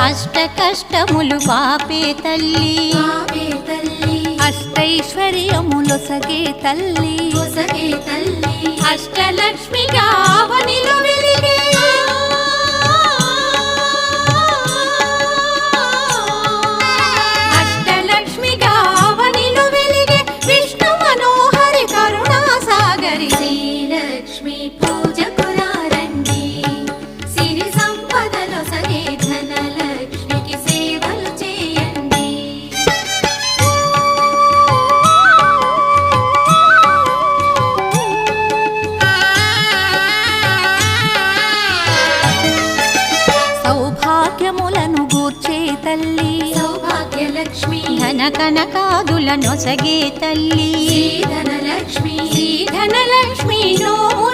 అష్ట కష్టములు పాపే తల్లి అష్టైశ్వర్యములొసగే తల్లి అష్టలక్ష్మిగా అవనిలో వెలిగే అష్టలక్ష్మిగా అవనిలో వెలిగే విష్ణు మనోహరి కరుణా సాగరి శ్రీలక్ష్మి పూజకు రండి సిరి సంపదలొసగే ధనలక్ష్మికి సేవలు చేయండి. సౌభాగ్యములను గూర్చే తల్లి సౌభాగ్యలక్ష్మి ధన కనకాదులనొసగే తల్లి ధనలక్ష్మి ధనలక్ష్మి నోము